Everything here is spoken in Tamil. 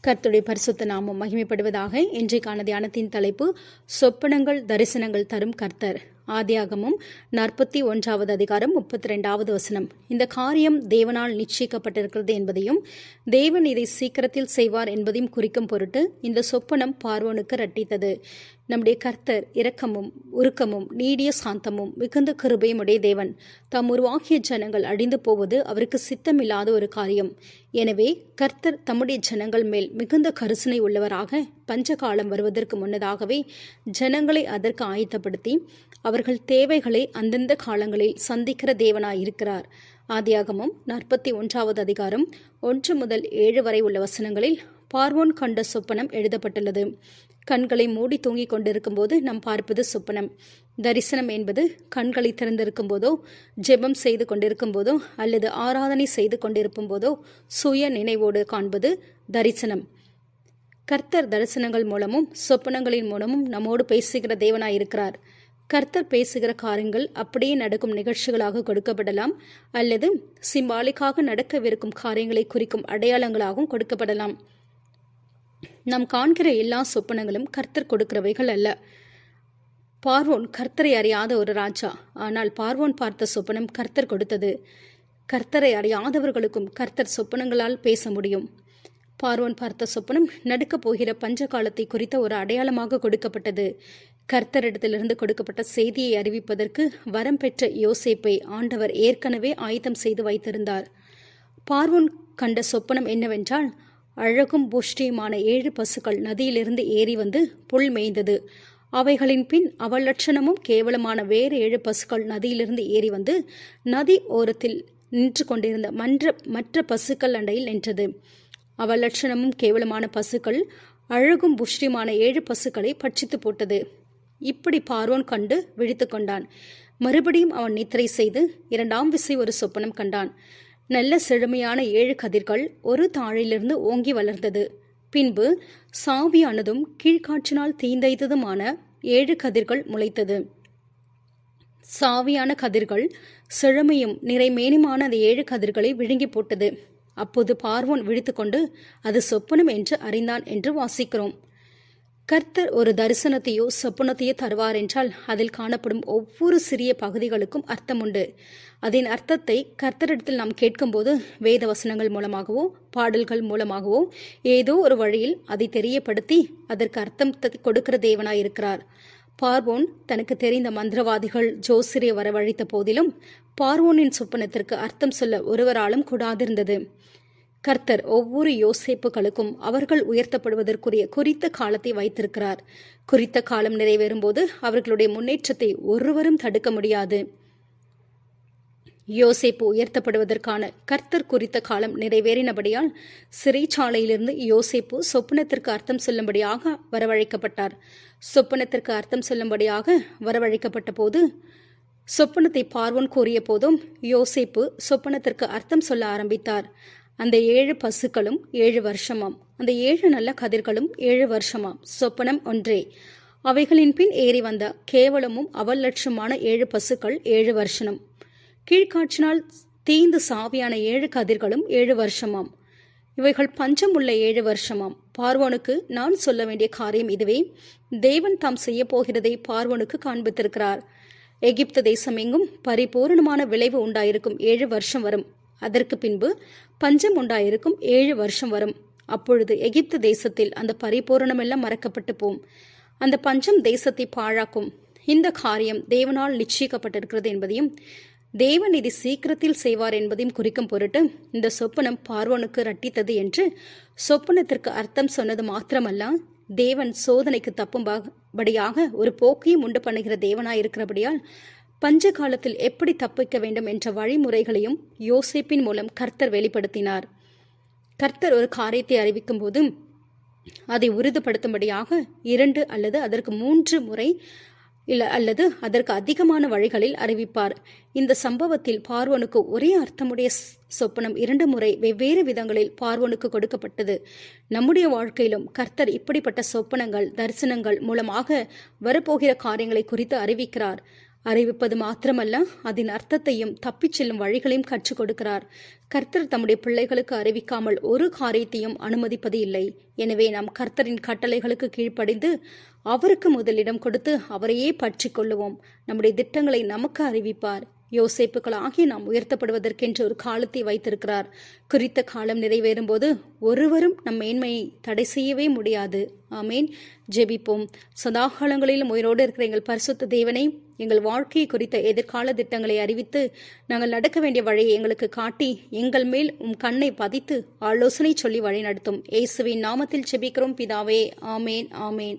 கர்த்தருடைய பரிசுத்த நாமம் மகிமைப்படுவதாக. இன்றைக்கான தியானத்தின் தலைப்பு சொப்பனங்கள் தரிசனங்கள் தரும் கர்த்தர். ஆதியாகமம் 41வது அதிகாரம் 32வது வசனம். இந்த காரியம் தேவனால் நிச்சயிக்கப்பட்டிருக்கிறது என்பதையும் தேவன் இதை சீக்கிரத்தில் செய்வார் என்பதையும் குறிக்கும் பொருட்டு இந்த சொப்பனம் பார்வோனுக்கு ரட்டித்தது. நம்முடைய கர்த்தர் இரக்கமும் உருக்கமும் நீடிய சாந்தமும் மிகுந்த கிருபையும் உடைய தேவன். தாம் உருவாக்கிய ஜனங்கள் அழிந்து போவது அவருக்கு சித்தமில்லாத ஒரு காரியம். எனவே கர்த்தர் தம்முடைய ஜனங்கள் மேல் மிகுந்த கருசனை உள்ளவராக பஞ்சகாலம் வருவதற்கு முன்னதாகவே ஜனங்களை அதற்கு ஆயத்தப்படுத்தி அவர்கள் தேவைகளை அந்தந்த காலங்களில் சந்திக்கிற தேவனாயிருக்கிறார். ஆதியாகமம் 41வது அதிகாரம் 1 முதல் 7 வரை உள்ள வசனங்களில் பார்வோன் கண்ட சொப்பனம் எழுதப்பட்டுள்ளது. கண்களை மூடி தூங்கிக் கொண்டிருக்கும் போது நாம் பார்ப்பது சொப்பனம். தரிசனம் என்பது கண்களை திறந்திருக்கும் போதோ, ஜெபம் செய்து கொண்டிருக்கும் போதோ அல்லது ஆராதனை செய்து கொண்டிருக்கும் போதோ சுய நினைவோடு காண்பது தரிசனம். கர்த்தர் தரிசனங்கள் மூலமும் சொப்பனங்களின் மூலமும் நம்மோடு பேசுகிற தேவனாயிருக்கிறார். கர்த்தர் பேசுகிற காரியங்கள் அப்படியே நடக்கும் நிகழ்ச்சிகளாக கொடுக்கப்படலாம், அல்லது சிம்பாலிக்காக நடக்கவிருக்கும் காரியங்களை குறிக்கும் அடையாளங்களாகவும் கொடுக்கப்படலாம். நாம் காண்கிற எல்லா சொப்பனங்களும் கர்த்தர் கொடுக்கிறவைகள் அல்ல. பார்வோன் கர்த்தரை அறியாத ஒரு ராஜா. ஆனால் பார்வோன் பார்த்த சொப்பனம் கர்த்தர் கொடுத்தது. கர்த்தரை அறியாதவர்களுக்கும் கர்த்தர் சொப்பனங்களால் பேச முடியும். பார்வோன் பார்த்த சொப்பனம் நடுக்கப் போகிற பஞ்ச காலத்தை குறித்த ஒரு அடையாளமாக கொடுக்கப்பட்டது. கர்த்தரிடத்திலிருந்து கொடுக்கப்பட்ட செய்தியை அறிவிப்பதற்கு வரம் பெற்ற யோசேப்பை ஆண்டவர் ஏற்கனவே ஆயத்தம் செய்து வைத்திருந்தார். பார்வோன் கண்ட சொப்பனம் என்னவென்றால், அழகும் புஷ்டியுமான 7 பசுக்கள் நதியிலிருந்து ஏறி வந்து புல் மேய்ந்தது. அவைகளின் பின் அவலட்சணமும் கேவலமான வேறு 7 பசுக்கள் நதியிலிருந்து ஏறி வந்து நதி ஓரத்தில் நின்று கொண்டிருந்த மற்ற பசுக்கள் அண்டையில் நின்றது. அவலட்சணமும் கேவலமான பசுக்கள் அழகும் புஷ்டியுமான 7 பசுக்களை பட்சித்து போட்டது. இப்படி பார்வோன் கண்டு விழித்து கொண்டான். மறுபடியும் அவன் நித்திரை செய்து 2ஆம் விசை ஒரு சொப்பனம் கண்டான். நல்ல செழுமையான 7 கதிர்கள் ஒரு தாழிலிருந்து ஓங்கி வளர்ந்தது. பின்பு சாவியானதும் கீழ்காற்றினால் தீந்தைத்ததுமான 7 கதிர்கள் முளைத்தது. சாவியான கதிர்கள் செழுமையும் நிறைமேனுமான அந்த 7 கதிர்களை விழுங்கி போட்டது. அப்போது பார்வோன் விழித்து கொண்டு அது சொப்பனம் என்று அறிந்தான் என்று வாசிக்கிறோம். கர்த்தர் ஒரு தரிசனத்தையோ சொப்பனத்தையோ தருவார் என்றால் அதில் காணப்படும் ஒவ்வொரு சிறிய பகுதிகளுக்கும் அர்த்தம் உண்டு. அதன் அர்த்தத்தை கர்த்தரிடத்தில் நாம் கேட்கும்போது வேத வசனங்கள் மூலமாகவோ பாடல்கள் மூலமாகவோ ஏதோ ஒரு வழியில் அதை தெரியப்படுத்தி அதற்கு அர்த்தம் கொடுக்கிற தேவனாயிருக்கிறார். பார்வோன் தனக்கு தெரிந்த மந்திரவாதிகள் ஜோசிரை வரவழைத்த போதிலும் பார்வோனின் சொப்பனத்திற்கு அர்த்தம் சொல்ல ஒருவராலும் கூடாதிருந்தது. கர்த்தர் ஒவ்வொரு யோசேப்புகளுக்கும் அவர்கள் உயர்த்தப்படுவதற்குரிய குறித்த காலத்தை வைத்திருக்கிறார். குறித்த காலம் நிறைவேறும்போது அவர்களுடைய முன்னேற்றத்தை ஒருவரும் தடுக்க முடியாது. யோசேப்பு உயர்த்தப்படுவதற்கான கர்த்தர் குறித்த காலம் நிறைவேறினபடியால் சிறைச்சாலையிலிருந்து யோசேப்பு சொப்பனத்திற்கு அர்த்தம் சொல்லும்படியாக வரவழைக்கப்பட்டார். சொப்பனத்திற்கு அர்த்தம் சொல்லும்படியாக வரவழைக்கப்பட்ட போது சொப்பனத்தை பார்வோன் கூறிய போதும் யோசேப்பு சொப்பனத்திற்கு அர்த்தம் சொல்ல ஆரம்பித்தார். அந்த 7 பசுக்களும் 7 வருஷமாம், அந்த 7 நல்ல கதிர்களும் 7 வருஷமாம். சொப்பனம் ஒன்றே. அவைகளின் பின் ஏறி வந்த கேவலமும் அவலட்சமான 7 பசுக்கள் 7 வருஷம். கீழ்காற்றினால் தீந்து சாவியான 7 கதிர்களும் 7 வருஷமாம். இவைகள் பஞ்சம் உள்ள 7 வருஷமாம். பார்வோனுக்கு நான் சொல்ல வேண்டிய காரியம் இதுவே. தேவன் தாம் செய்ய போகிறதை பார்வோனுக்கு காண்பித்திருக்கிறார். எகிப்து தேசம் எங்கும் பரிபூர்ணமான விளைவு உண்டாயிருக்கும் 7 வருஷம் வரும். அதற்கு பின்பு பஞ்சம் உண்டாயிருக்கும் 7 வருஷம் வரும். அப்பொழுது எகிப்து தேசத்தில் அந்த பரிபூரணமெல்லாம் மறக்கப்பட்டு போம். அந்த பஞ்சம் தேசத்தை பாழாக்கும். இந்த காரியம் தேவனால் நிச்சயிக்கப்பட்டிருக்கிறது என்பதையும் தேவன் இதை சீக்கிரத்தில் செய்வார் என்பதையும் குறிக்கும் பொருட்டு இந்த சொப்பனம் பார்வோனுக்கு ரட்டித்தது என்று சொப்பனத்திற்கு அர்த்தம் சொன்னது மாத்திரமல்ல, தேவன் சோதனைக்கு தப்பும்படியாக ஒரு போக்கையும் உண்டு பண்ணுகிற தேவனாயிருக்கிறபடியால் பஞ்ச காலத்தில் எப்படி தப்பிக்க வேண்டும் என்ற வழிமுறைகளையும் யோசேப்பின் மூலம் கர்த்தர் வெளிப்படுத்தினார். கர்த்தர் ஒரு காரியத்தை அறிவிக்கும் போது அதை உறுதிப்படுத்தும்படியாக 2 அல்லது அதற்கு 3 முறை அல்லது அதற்கு அதிகமான வழிகளில் அறிவிப்பார். இந்த சம்பவத்தில் பார்வோனுக்கு ஒரே அர்த்தமுடைய சொப்பனம் 2 முறை வெவ்வேறு விதங்களில் பார்வோனுக்கு கொடுக்கப்பட்டது. நம்முடைய வாழ்க்கையிலும் கர்த்தர் இப்படிப்பட்ட சொப்பனங்கள் தரிசனங்கள் மூலமாக வரப்போகிற காரியங்களை குறித்து அறிவிக்கிறார். அறிவிப்பது மாத்திரமல்ல, அதன் அர்த்தத்தையும் தப்பிச் செல்லும் வழிகளையும் கற்றுக் கொடுக்கிறார். கர்த்தர் தம்முடைய பிள்ளைகளுக்கு அறிவிக்காமல் ஒரு காரியத்தையும் அனுமதிப்பது இல்லை. எனவே நாம் கர்த்தரின் கட்டளைகளுக்கு கீழ்ப்படிந்து அவருக்கு முதலிடம் கொடுத்து அவரையே பற்றி கொள்ளுவோம். நம்முடைய திட்டங்களை நமக்கு அறிவிப்பார். யோசேப்புகளாகிய நாம் உயர்த்தப்படுவதற்கென்று ஒரு காலத்தை வைத்திருக்கிறார். குறித்த காலம் நிறைவேறும் போது ஒருவரும் நம் மேன்மையை தடை செய்யவே முடியாது. ஆமேன். ஜெபிப்போம். சதாகாலங்களிலும் உயிரோடு இருக்கிற எங்கள் பரிசுத்த தேவனை, எங்கள் வாழ்க்கையை குறித்த எதிர்கால திட்டங்களை அறிவித்து நாங்கள் நடக்க வேண்டிய வழியை எங்களுக்கு காட்டி எங்கள் மேல் கண்ணை பதித்து ஆலோசனை சொல்லி வழி நடத்தும். இயேசுவின் நாமத்தில் ஜெபிக்கிறோம் பிதாவே. ஆமேன், ஆமேன்.